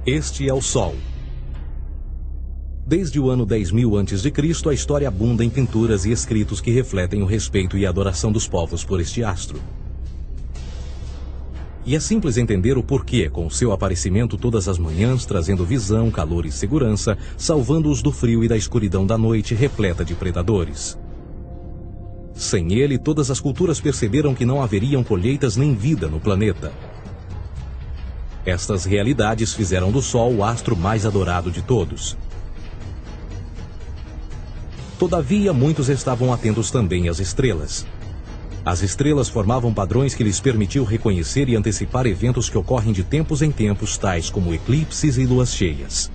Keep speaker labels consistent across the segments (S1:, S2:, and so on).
S1: Este é o Sol. Desde o ano 10.000 a.C., a história abunda em pinturas e escritos que refletem o respeito e a adoração dos povos por este astro. E é simples entender o porquê, com seu aparecimento todas as manhãs, trazendo visão, calor e segurança, salvando-os do frio e da escuridão da noite repleta de predadores. Sem ele, todas as culturas perceberam que não haveriam colheitas nem vida no planeta. Estas realidades fizeram do Sol o astro mais adorado de todos. Todavia, muitos estavam atentos também às estrelas. As estrelas formavam padrões que lhes permitiam reconhecer e antecipar eventos que ocorrem de tempos em tempos, tais como eclipses e luas cheias.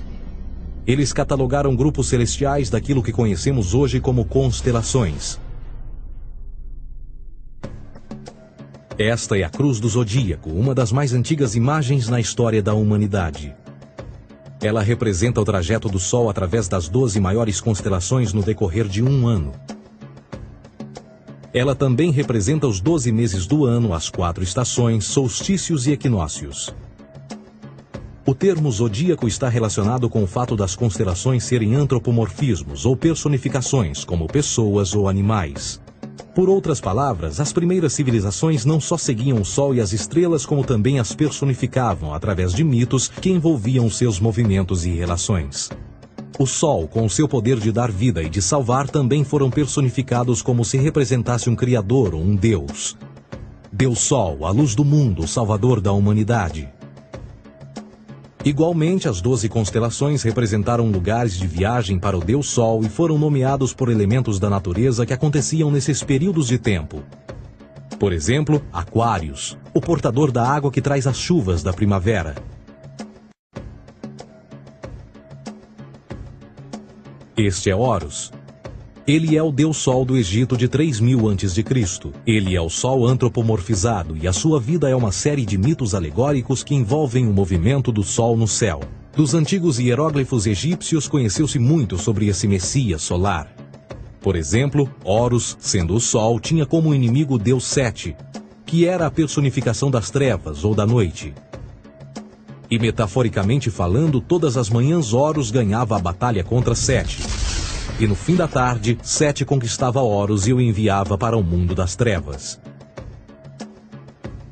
S1: Eles catalogaram grupos celestiais daquilo que conhecemos hoje como constelações. Esta é a Cruz do Zodíaco, uma das mais antigas imagens na história da humanidade. Ela representa o trajeto do Sol através das 12 maiores constelações no decorrer de um ano. Ela também representa os 12 meses do ano, as 4 estações, solstícios e equinócios. O termo zodíaco está relacionado com o fato das constelações serem antropomorfismos ou personificações, como pessoas ou animais. Por outras palavras, as primeiras civilizações não só seguiam o Sol e as estrelas, como também as personificavam através de mitos que envolviam seus movimentos e relações. O Sol, com seu poder de dar vida e de salvar, também foram personificados como se representasse um criador ou um deus. Deus Sol, a luz do mundo, o salvador da humanidade. Igualmente, as 12 constelações representaram lugares de viagem para o Deus Sol e foram nomeados por elementos da natureza que aconteciam nesses períodos de tempo. Por exemplo, Aquários, o portador da água que traz as chuvas da primavera. Este é Horus. Ele é o Deus Sol do Egito de 3.000 a.C. Ele é o Sol antropomorfizado e a sua vida é uma série de mitos alegóricos que envolvem o movimento do Sol no céu. Dos antigos hieróglifos egípcios conheceu-se muito sobre esse Messias solar. Por exemplo, Horus, sendo o Sol, tinha como inimigo o Deus Sete, que era a personificação das trevas ou da noite. E metaforicamente falando, todas as manhãs Horus ganhava a batalha contra Sete. E no fim da tarde, Sete conquistava Horus e o enviava para o mundo das trevas.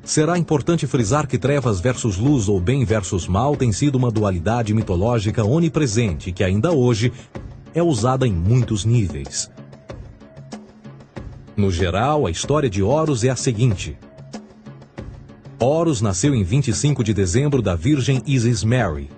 S1: Será importante frisar que trevas versus luz ou bem versus mal tem sido uma dualidade mitológica onipresente que ainda hoje é usada em muitos níveis. No geral, a história de Horus é a seguinte. Horus nasceu em 25 de dezembro da Virgem Isis Mary.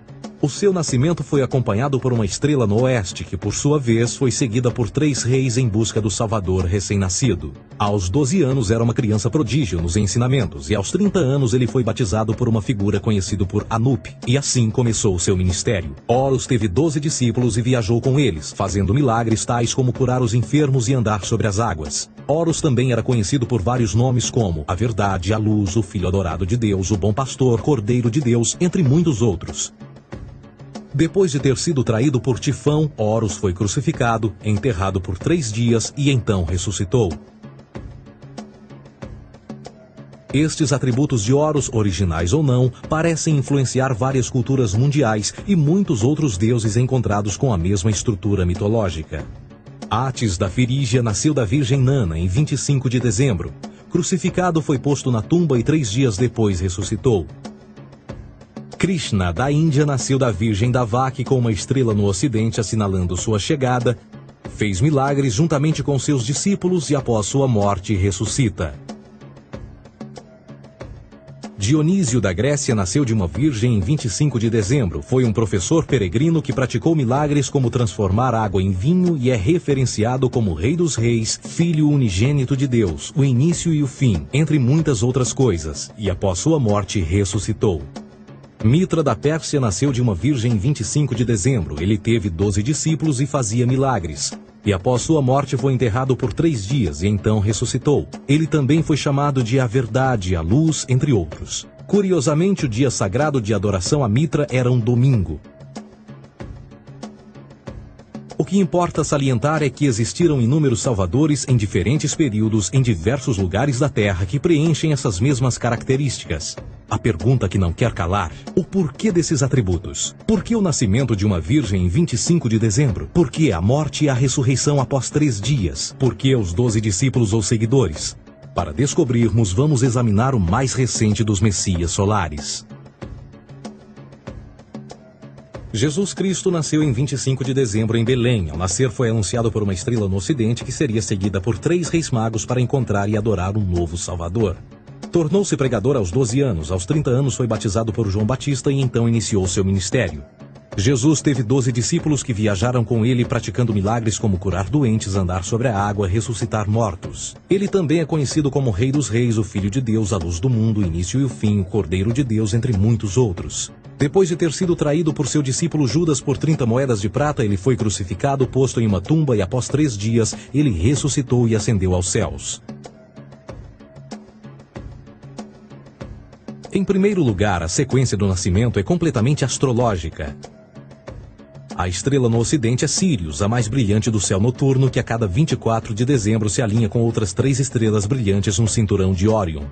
S1: O seu nascimento foi acompanhado por uma estrela no oeste, que por sua vez foi seguida por 3 reis em busca do Salvador recém-nascido. Aos 12 anos era uma criança prodígio nos ensinamentos, e aos 30 anos ele foi batizado por uma figura conhecida por Anup, e assim começou o seu ministério. Horus teve 12 discípulos e viajou com eles, fazendo milagres tais como curar os enfermos e andar sobre as águas. Horus também era conhecido por vários nomes como a Verdade, a Luz, o Filho Adorado de Deus, o Bom Pastor, Cordeiro de Deus, entre muitos outros. Depois de ter sido traído por Tifão, Horus foi crucificado, enterrado por 3 dias e então ressuscitou. Estes atributos de Horus, originais ou não, parecem influenciar várias culturas mundiais e muitos outros deuses encontrados com a mesma estrutura mitológica. Atis da Firígia nasceu da Virgem Nana em 25 de dezembro. Crucificado, foi posto na tumba e 3 dias depois ressuscitou. Krishna, da Índia, nasceu da Virgem Davaki com uma estrela no ocidente assinalando sua chegada, fez milagres juntamente com seus discípulos e após sua morte ressuscita. Dionísio da Grécia nasceu de uma virgem em 25 de dezembro. Foi um professor peregrino que praticou milagres como transformar água em vinho e é referenciado como Rei dos Reis, Filho unigênito de Deus, o início e o fim, entre muitas outras coisas, e após sua morte ressuscitou. Mitra da Pérsia nasceu de uma virgem em 25 de dezembro. Ele teve 12 discípulos e fazia milagres. E após sua morte foi enterrado por 3 dias e então ressuscitou. Ele também foi chamado de a Verdade, a Luz, entre outros. Curiosamente, o dia sagrado de adoração a Mitra era um domingo. O que importa salientar é que existiram inúmeros salvadores em diferentes períodos em diversos lugares da Terra que preenchem essas mesmas características. A pergunta que não quer calar: o porquê desses atributos? Por que o nascimento de uma virgem em 25 de dezembro? Por que a morte e a ressurreição após 3 dias? Por que os 12 discípulos ou seguidores? Para descobrirmos, vamos examinar o mais recente dos Messias solares. Jesus Cristo nasceu em 25 de dezembro em Belém. Ao nascer foi anunciado por uma estrela no ocidente que seria seguida por 3 reis magos para encontrar e adorar um novo Salvador. Tornou-se pregador aos 12 anos. Aos 30 anos foi batizado por João Batista e então iniciou seu ministério. Jesus teve 12 discípulos que viajaram com ele praticando milagres como curar doentes, andar sobre a água, ressuscitar mortos. Ele também é conhecido como Rei dos Reis, o Filho de Deus, a luz do mundo, o início e o fim, o Cordeiro de Deus, entre muitos outros. Depois de ter sido traído por seu discípulo Judas por 30 moedas de prata, ele foi crucificado, posto em uma tumba e após 3 dias ele ressuscitou e ascendeu aos céus. Em primeiro lugar, a sequência do nascimento é completamente astrológica. A estrela no ocidente é Sírius, a mais brilhante do céu noturno, que a cada 24 de dezembro se alinha com outras 3 estrelas brilhantes no cinturão de Órion.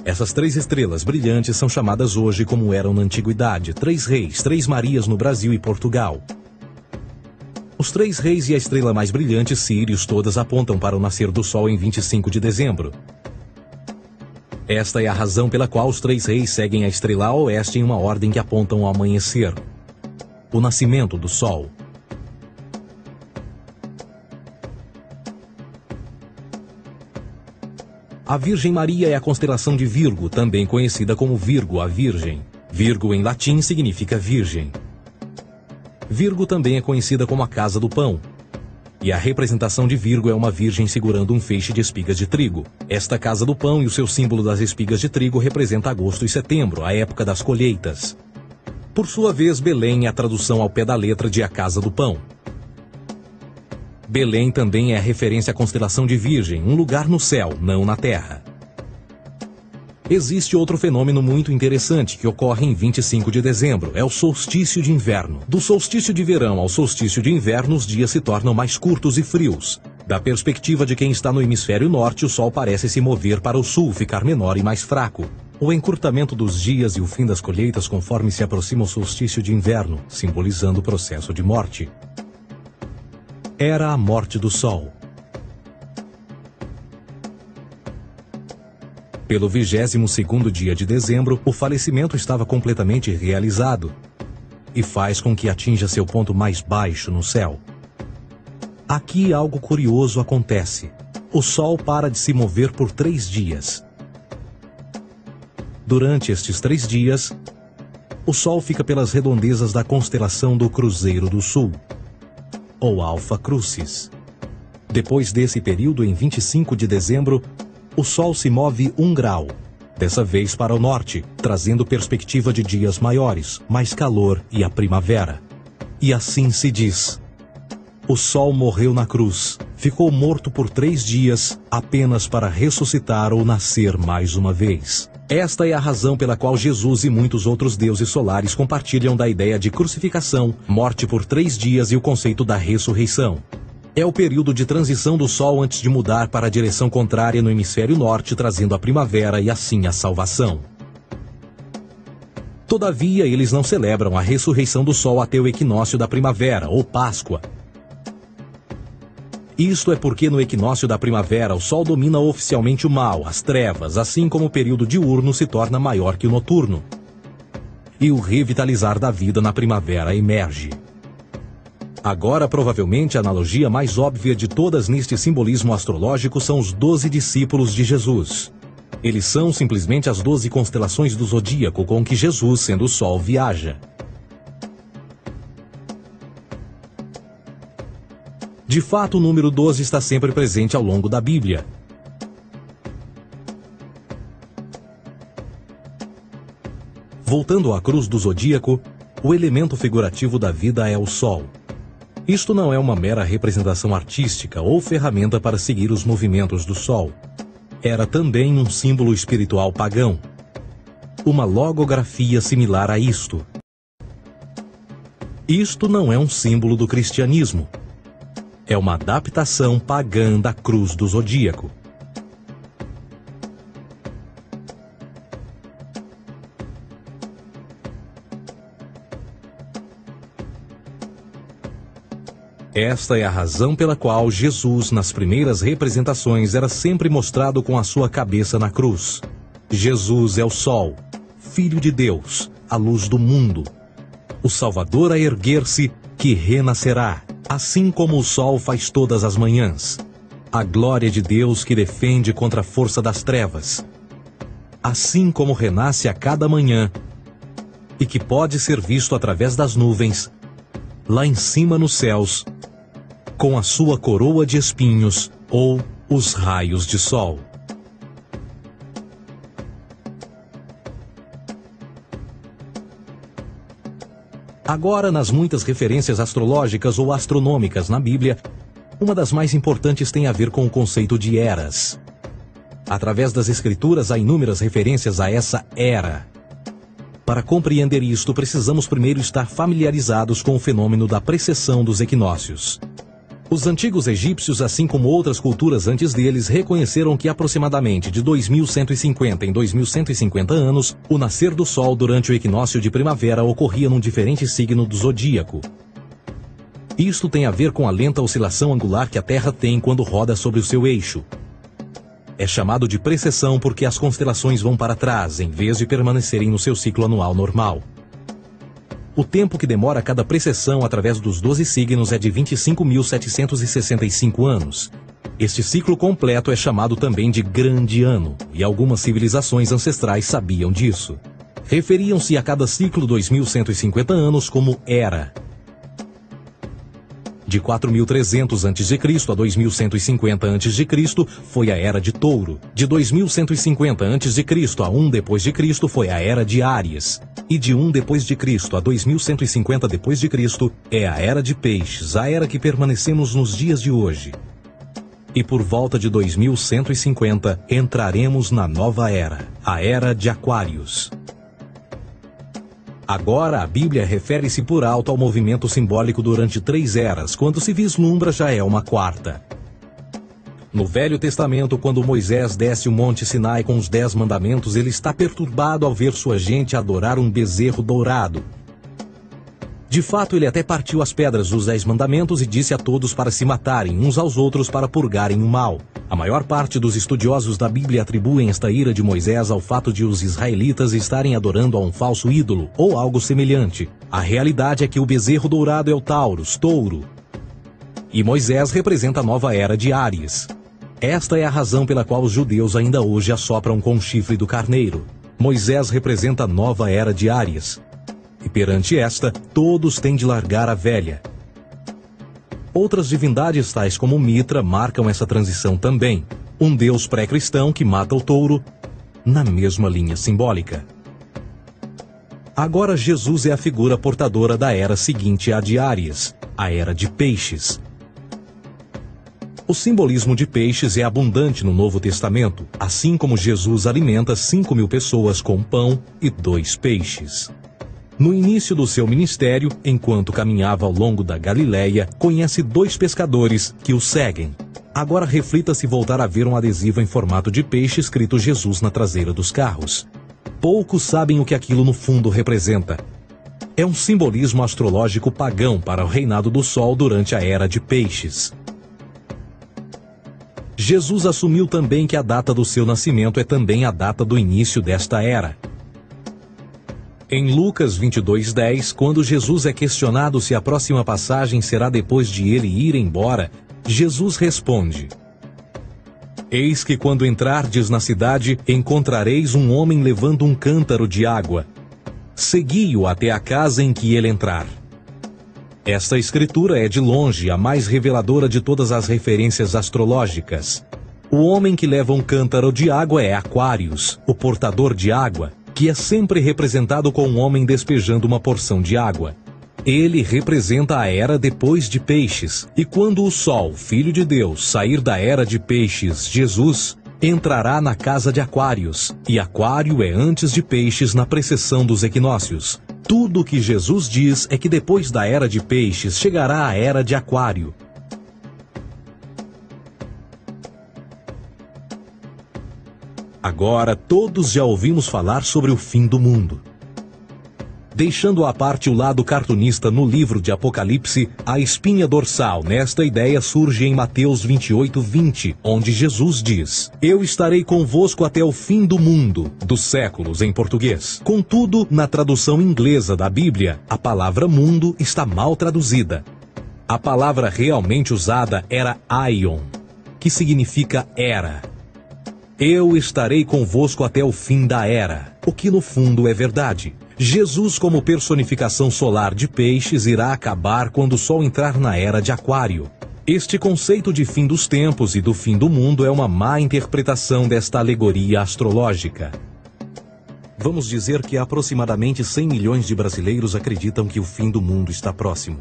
S1: Essas 3 estrelas brilhantes são chamadas hoje, como eram na antiguidade, 3 reis, 3 Marias no Brasil e Portugal. Os 3 reis e a estrela mais brilhante, Sírius, todas apontam para o nascer do Sol em 25 de dezembro. Esta é a razão pela qual os 3 reis seguem a estrela a oeste em uma ordem que apontam ao amanhecer. O nascimento do Sol. A Virgem Maria é a constelação de Virgo, também conhecida como Virgo, a Virgem. Virgo em latim significa virgem. Virgo também é conhecida como a casa do pão. E a representação de Virgo é uma virgem segurando um feixe de espigas de trigo. Esta casa do pão e o seu símbolo das espigas de trigo representa agosto e setembro, a época das colheitas. Por sua vez, Belém é a tradução ao pé da letra de a casa do pão. Belém também é a referência à constelação de Virgem, um lugar no céu, não na terra. Existe outro fenômeno muito interessante que ocorre em 25 de dezembro, é o solstício de inverno. Do solstício de verão ao solstício de inverno, os dias se tornam mais curtos e frios. Da perspectiva de quem está no hemisfério norte, o Sol parece se mover para o sul, ficar menor e mais fraco. O encurtamento dos dias e o fim das colheitas conforme se aproxima o solstício de inverno, simbolizando o processo de morte. Era a morte do Sol. Pelo 22º dia de dezembro, o falecimento estava completamente realizado e faz com que atinja seu ponto mais baixo no céu. Aqui algo curioso acontece. O Sol para de se mover por 3 dias. Durante estes 3 dias, o Sol fica pelas redondezas da constelação do Cruzeiro do Sul, ou Alfa Crucis. Depois desse período, em 25 de dezembro, o Sol se move 1 grau, dessa vez para o norte, trazendo perspectiva de dias maiores, mais calor e a primavera. E assim se diz: o Sol morreu na cruz, ficou morto por 3 dias, apenas para ressuscitar ou nascer mais uma vez. Esta é a razão pela qual Jesus e muitos outros deuses solares compartilham da ideia de crucificação, morte por 3 dias e o conceito da ressurreição. É o período de transição do Sol antes de mudar para a direção contrária no hemisfério norte, trazendo a primavera e assim a salvação. Todavia, eles não celebram a ressurreição do Sol até o equinócio da primavera, ou Páscoa. Isto é porque no equinócio da primavera o Sol domina oficialmente o mal, as trevas, assim como o período diurno se torna maior que o noturno. E o revitalizar da vida na primavera emerge. Agora, provavelmente, a analogia mais óbvia de todas neste simbolismo astrológico são os 12 discípulos de Jesus. Eles são simplesmente as 12 constelações do zodíaco com que Jesus, sendo o Sol, viaja. De fato, o número 12 está sempre presente ao longo da Bíblia. Voltando à cruz do zodíaco, o elemento figurativo da vida é o Sol. Isto não é uma mera representação artística ou ferramenta para seguir os movimentos do Sol. Era também um símbolo espiritual pagão. Uma logografia similar a isto. Isto não é um símbolo do cristianismo. É uma adaptação pagã da cruz do zodíaco. Esta é a razão pela qual Jesus, nas primeiras representações, era sempre mostrado com a sua cabeça na cruz. Jesus é o Sol, Filho de Deus, a luz do mundo. O Salvador a erguer-se, que renascerá, assim como o sol faz todas as manhãs. A glória de Deus que defende contra a força das trevas. Assim como renasce a cada manhã, e que pode ser visto através das nuvens, lá em cima nos céus, com a sua coroa de espinhos ou os raios de sol. Agora, nas muitas referências astrológicas ou astronômicas na Bíblia, uma das mais importantes tem a ver com o conceito de eras. Através das Escrituras há inúmeras referências a essa era. Para compreender isto, precisamos primeiro estar familiarizados com o fenômeno da precessão dos equinócios. Os antigos egípcios, assim como outras culturas antes deles, reconheceram que aproximadamente de 2150 em 2150 anos, o nascer do Sol durante o equinócio de primavera ocorria num diferente signo do zodíaco. Isto tem a ver com a lenta oscilação angular que a Terra tem quando roda sobre o seu eixo. É chamado de precessão porque as constelações vão para trás, em vez de permanecerem no seu ciclo anual normal. O tempo que demora cada precessão através dos 12 signos é de 25.765 anos. Este ciclo completo é chamado também de Grande Ano, e algumas civilizações ancestrais sabiam disso. Referiam-se a cada ciclo 2150 anos como Era. De 4.300 a.C. a 2150 a.C. foi a Era de Touro. De 2150 a.C. a 1 d.C. foi a Era de Áries. E de 1 d.C. a 2150 d.C. é a Era de Peixes, a era que permanecemos nos dias de hoje. E por volta de 2150 entraremos na nova era, a Era de Aquários. Agora, a Bíblia refere-se por alto ao movimento simbólico durante 3 eras, quando se vislumbra já é uma quarta. No Velho Testamento, quando Moisés desce o Monte Sinai com os 10 mandamentos, ele está perturbado ao ver sua gente adorar um bezerro dourado. De fato, ele até partiu as pedras dos 10 mandamentos e disse a todos para se matarem uns aos outros para purgarem o mal. A maior parte dos estudiosos da Bíblia atribuem esta ira de Moisés ao fato de os israelitas estarem adorando a um falso ídolo, ou algo semelhante. A realidade é que o bezerro dourado é o Taurus, touro. E Moisés representa a nova era de Áries. Esta é a razão pela qual os judeus ainda hoje assopram com o chifre do carneiro. Moisés representa a nova era de Áries. E perante esta, todos têm de largar a velha. Outras divindades, tais como Mitra, marcam essa transição também. Um deus pré-cristão que mata o touro, na mesma linha simbólica. Agora Jesus é a figura portadora da era seguinte à de Áries, a era de Peixes. O simbolismo de peixes é abundante no Novo Testamento, assim como Jesus alimenta 5.000 pessoas com pão e 2 peixes. No início do seu ministério, enquanto caminhava ao longo da Galileia, conhece 2 pescadores que o seguem. Agora reflita se voltar a ver um adesivo em formato de peixe escrito Jesus na traseira dos carros. Poucos sabem o que aquilo no fundo representa. É um simbolismo astrológico pagão para o reinado do Sol durante a Era de Peixes. Jesus assumiu também que a data do seu nascimento é também a data do início desta era. Em Lucas 22:10, quando Jesus é questionado se a próxima passagem será depois de ele ir embora, Jesus responde: Eis que quando entrardes na cidade, encontrareis um homem levando um cântaro de água. Segui-o até a casa em que ele entrar. Esta escritura é de longe a mais reveladora de todas as referências astrológicas. O homem que leva um cântaro de água é Aquários, o portador de água, que é sempre representado com um homem despejando uma porção de água. Ele representa a era depois de Peixes, e quando o Sol, Filho de Deus, sair da era de Peixes, Jesus, entrará na casa de Aquários, e Aquário é antes de Peixes na precessão dos equinócios. Tudo o que Jesus diz é que depois da era de Peixes chegará a era de Aquário. Agora todos já ouvimos falar sobre o fim do mundo. Deixando à parte o lado cartunista no livro de Apocalipse, a espinha dorsal nesta ideia surge em Mateus 28:20, onde Jesus diz: Eu estarei convosco até o fim do mundo, dos séculos em português. Contudo, na tradução inglesa da Bíblia, a palavra mundo está mal traduzida. A palavra realmente usada era aion, que significa era. Eu estarei convosco até o fim da era, o que no fundo é verdade. Jesus, como personificação solar de peixes, irá acabar quando o Sol entrar na era de Aquário. Este conceito de fim dos tempos e do fim do mundo é uma má interpretação desta alegoria astrológica. Vamos dizer que aproximadamente 100 milhões de brasileiros acreditam que o fim do mundo está próximo.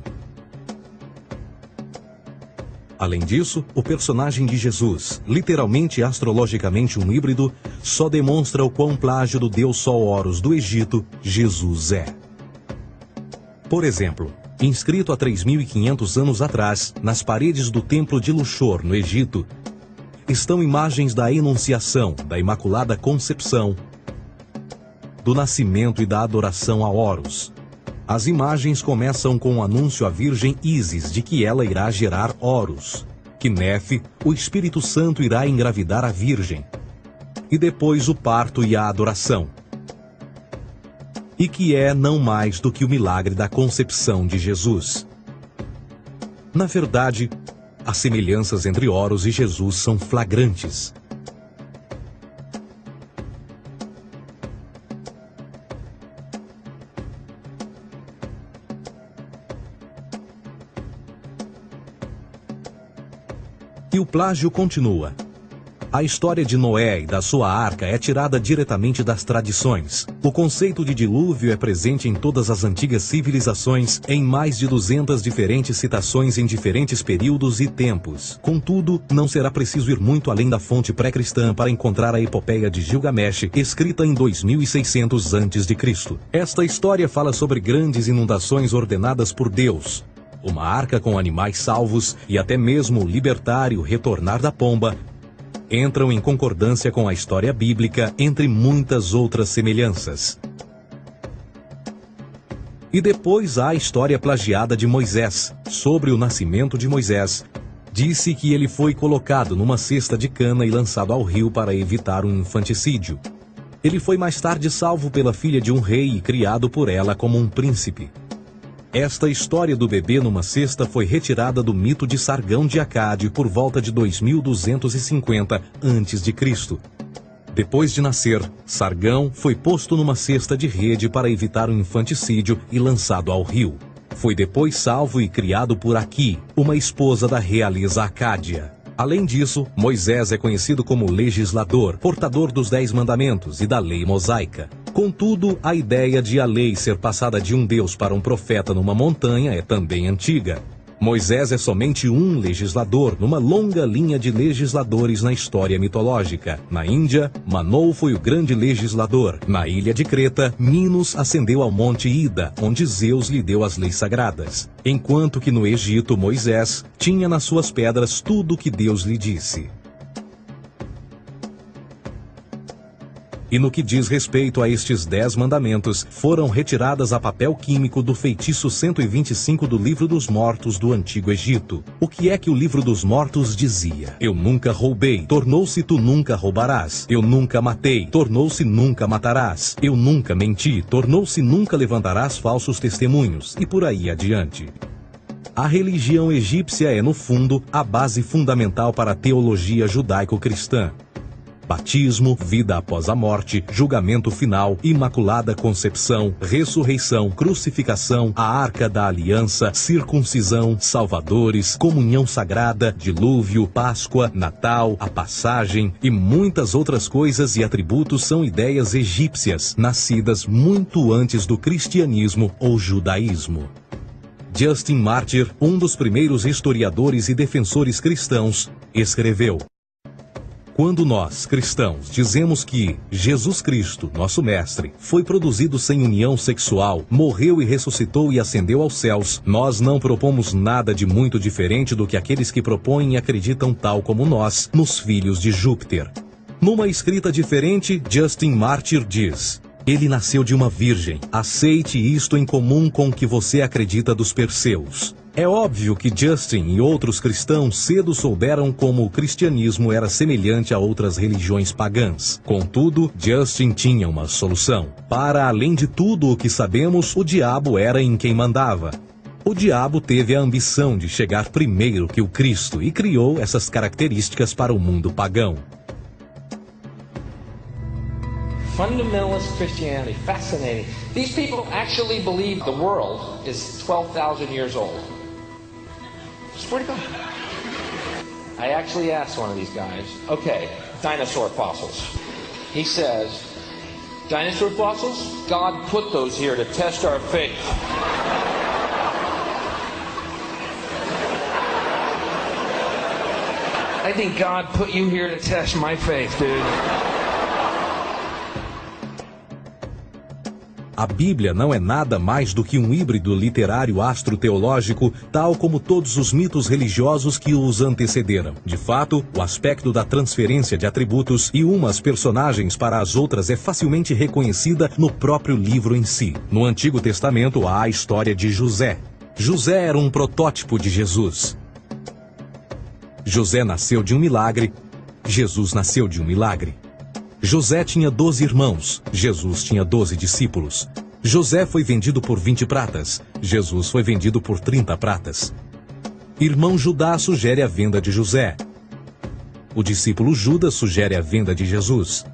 S1: Além disso, o personagem de Jesus, literalmente e astrologicamente um híbrido, só demonstra o quão plágio do deus Sol Horus do Egito, Jesus é. Por exemplo, inscrito há 3.500 anos atrás, nas paredes do templo de Luxor, no Egito, estão imagens da Enunciação, da Imaculada Concepção, do nascimento e da adoração a Horus. As imagens começam com o anúncio à Virgem Ísis de que ela irá gerar Horus, que Nefe, o Espírito Santo, irá engravidar a Virgem, e depois o parto e a adoração, e que é não mais do que o milagre da concepção de Jesus. Na verdade, as semelhanças entre Horus e Jesus são flagrantes. E o plágio continua. A história de Noé e da sua arca é tirada diretamente das tradições. O conceito de dilúvio é presente em todas as antigas civilizações, em mais de 200 diferentes citações em diferentes períodos e tempos. Contudo, não será preciso ir muito além da fonte pré-cristã para encontrar a epopeia de Gilgamesh, escrita em 2600 a.C. Esta história fala sobre grandes inundações ordenadas por Deus, uma arca com animais salvos e até mesmo o libertar e o retornar da pomba entram em concordância com a história bíblica, entre muitas outras semelhanças. E depois há a história plagiada de Moisés. Sobre o nascimento de Moisés, disse que ele foi colocado numa cesta de cana e lançado ao rio para evitar um infanticídio. Ele foi mais tarde salvo pela filha de um rei e criado por ela como um príncipe. Esta história do bebê numa cesta foi retirada do mito de Sargão de Acade por volta de 2250 a.C. Depois de nascer, Sargão foi posto numa cesta de rede para evitar um infanticídio e lançado ao rio. Foi depois salvo e criado por Aqui, uma esposa da realeza Acádia. Além disso, Moisés é conhecido como legislador, portador dos 10 mandamentos e da lei mosaica. Contudo, a ideia de a lei ser passada de um deus para um profeta numa montanha é também antiga. Moisés é somente um legislador numa longa linha de legisladores na história mitológica. Na Índia, Manou foi o grande legislador. Na ilha de Creta, Minos ascendeu ao monte Ida, onde Zeus lhe deu as leis sagradas. Enquanto que no Egito, Moisés tinha nas suas pedras tudo o que Deus lhe disse. E no que diz respeito a estes 10 mandamentos, foram retiradas a papel químico do feitiço 125 do Livro dos Mortos do Antigo Egito. O que é que o Livro dos Mortos dizia? Eu nunca roubei, tornou-se tu nunca roubarás. Eu nunca matei, tornou-se nunca matarás. Eu nunca menti, tornou-se nunca levantarás falsos testemunhos, e por aí adiante. A religião egípcia é, no fundo, a base fundamental para a teologia judaico-cristã. Batismo, vida após a morte, julgamento final, imaculada concepção, ressurreição, crucificação, a arca da aliança, circuncisão, salvadores, comunhão sagrada, dilúvio, Páscoa, Natal, a passagem e muitas outras coisas e atributos são ideias egípcias, nascidas muito antes do cristianismo ou judaísmo. Justin Martyr, um dos primeiros historiadores e defensores cristãos, escreveu: quando nós, cristãos, dizemos que Jesus Cristo, nosso Mestre, foi produzido sem união sexual, morreu e ressuscitou e ascendeu aos céus, nós não propomos nada de muito diferente do que aqueles que propõem e acreditam tal como nós, nos filhos de Júpiter. Numa escrita diferente, Justin Martyr diz: ele nasceu de uma virgem. Aceite isto em comum com o que você acredita dos Perseus. É óbvio que Justin e outros cristãos cedo souberam como o cristianismo era semelhante a outras religiões pagãs. Contudo, Justin tinha uma solução. Para além de tudo o que sabemos, o diabo era em quem mandava. O diabo teve a ambição de chegar primeiro que o Cristo e criou essas características para o mundo pagão.
S2: Fundamentalist Christianity, fascinating. These people actually believe the world is 12,000 years old. Swear to God. I actually asked one of these guys, okay, dinosaur fossils. He says, dinosaur fossils? God put those here to test our faith. I think God put you here to test my faith, dude.
S1: A Bíblia não é nada mais do que um híbrido literário astroteológico, tal como todos os mitos religiosos que os antecederam. De fato, o aspecto da transferência de atributos e umas personagens para as outras é facilmente reconhecida no próprio livro em si. No Antigo Testamento há a história de José. José era um protótipo de Jesus. José nasceu de um milagre, Jesus nasceu de um milagre. José tinha 12 irmãos, Jesus tinha 12 discípulos. José foi vendido por 20 pratas, Jesus foi vendido por 30 pratas. Irmão Judá sugere a venda de José. O discípulo Judas sugere a venda de Jesus.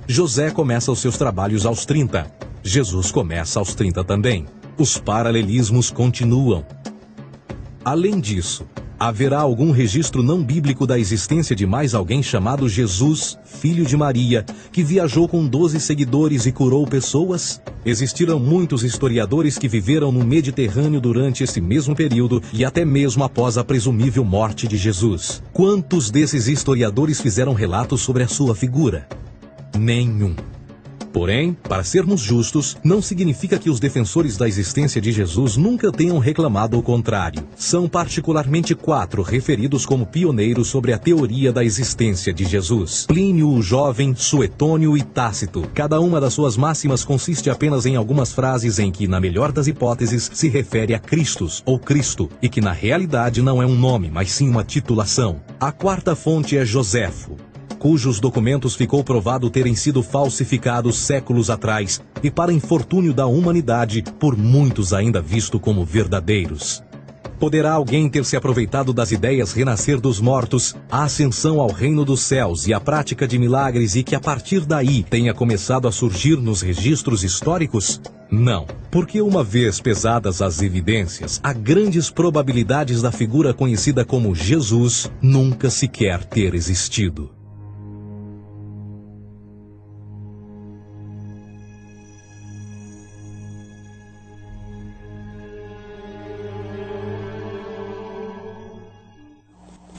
S1: José começa os seus trabalhos aos 30, Jesus começa aos 30 também. Os paralelismos continuam. Além disso, haverá algum registro não bíblico da existência de mais alguém chamado Jesus, filho de Maria, que viajou com 12 seguidores e curou pessoas? Existiram muitos historiadores que viveram no Mediterrâneo durante esse mesmo período e até mesmo após a presumível morte de Jesus. Quantos desses historiadores fizeram relatos sobre a sua figura? Nenhum. Porém, para sermos justos, não significa que os defensores da existência de Jesus nunca tenham reclamado o contrário. São particularmente 4 referidos como pioneiros sobre a teoria da existência de Jesus: Plínio o Jovem, Suetônio e Tácito. Cada uma das suas máximas consiste apenas em algumas frases em que, na melhor das hipóteses, se refere a Christus ou Cristo, e que na realidade não é um nome, mas sim uma titulação. A 4ª fonte é Joséfo, cujos documentos ficou provado terem sido falsificados séculos atrás e, para infortúnio da humanidade, por muitos ainda visto como verdadeiros. Poderá alguém ter se aproveitado das ideias renascer dos mortos, a ascensão ao reino dos céus e a prática de milagres e que a partir daí tenha começado a surgir nos registros históricos? Não, porque uma vez pesadas as evidências, há grandes probabilidades da figura conhecida como Jesus nunca sequer ter existido.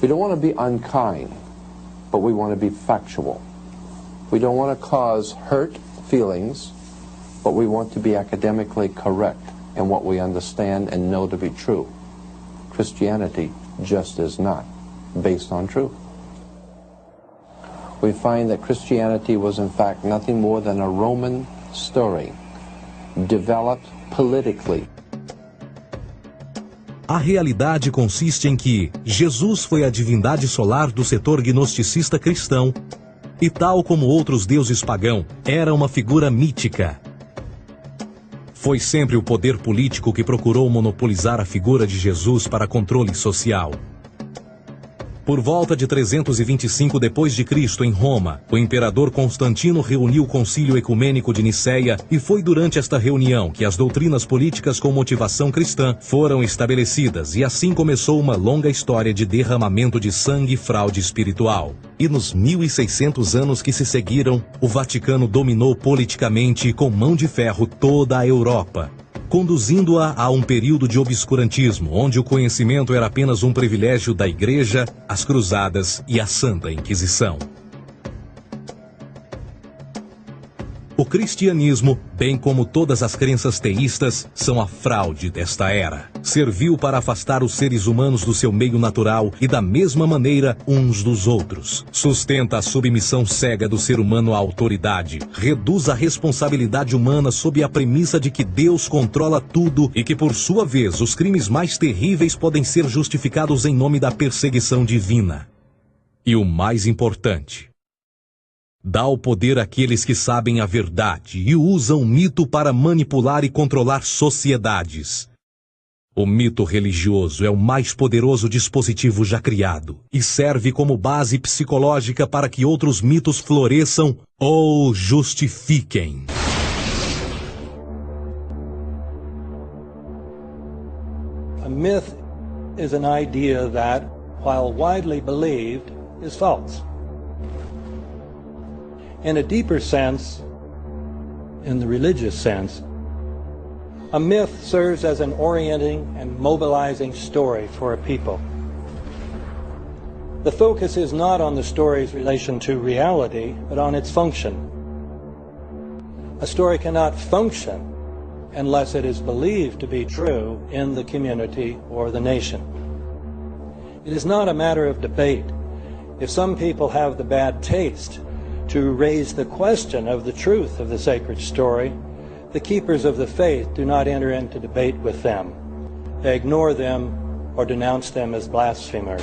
S3: We don't want to be unkind, but we want to be factual. We don't want to cause hurt feelings, but we want to be academically correct in what we understand and know to be true. Christianity just is not based on truth. We find that Christianity was in fact nothing more than a Roman story, developed politically.
S1: A realidade consiste em que Jesus foi a divindade solar do setor gnosticista cristão e, tal como outros deuses pagãos, era uma figura mítica. Foi sempre o poder político que procurou monopolizar a figura de Jesus para controle social. Por volta de 325 d.C., em Roma, o imperador Constantino reuniu o Concílio Ecumênico de Niceia e foi durante esta reunião que as doutrinas políticas com motivação cristã foram estabelecidas e assim começou uma longa história de derramamento de sangue e fraude espiritual. E nos 1600 anos que se seguiram, o Vaticano dominou politicamente e com mão de ferro toda a Europa, conduzindo-a a um período de obscurantismo, onde o conhecimento era apenas um privilégio da Igreja, as Cruzadas e a Santa Inquisição. O cristianismo, bem como todas as crenças teístas, são a fraude desta era. Serviu para afastar os seres humanos do seu meio natural e da mesma maneira uns dos outros. Sustenta a submissão cega do ser humano à autoridade. Reduz a responsabilidade humana sob a premissa de que Deus controla tudo e que, por sua vez, os crimes mais terríveis podem ser justificados em nome da perseguição divina. E o mais importante, dá o poder àqueles que sabem a verdade e usam o mito para manipular e controlar sociedades. O mito religioso é o mais poderoso dispositivo já criado e serve como base psicológica para que outros mitos floresçam ou justifiquem.
S4: A myth is an idea that, while widely believed, is false. In a deeper sense, in the religious sense, a myth serves as an orienting and mobilizing story for a people. The focus is not on the story's relation to reality, but on its function. A story cannot function unless it is believed to be true in the community or the nation. It is not a matter of debate. If some people have the bad taste to raise the question of the truth of the sacred story, the keepers of the faith do not enter into debate with them. They ignore them or denounce them as blasphemers.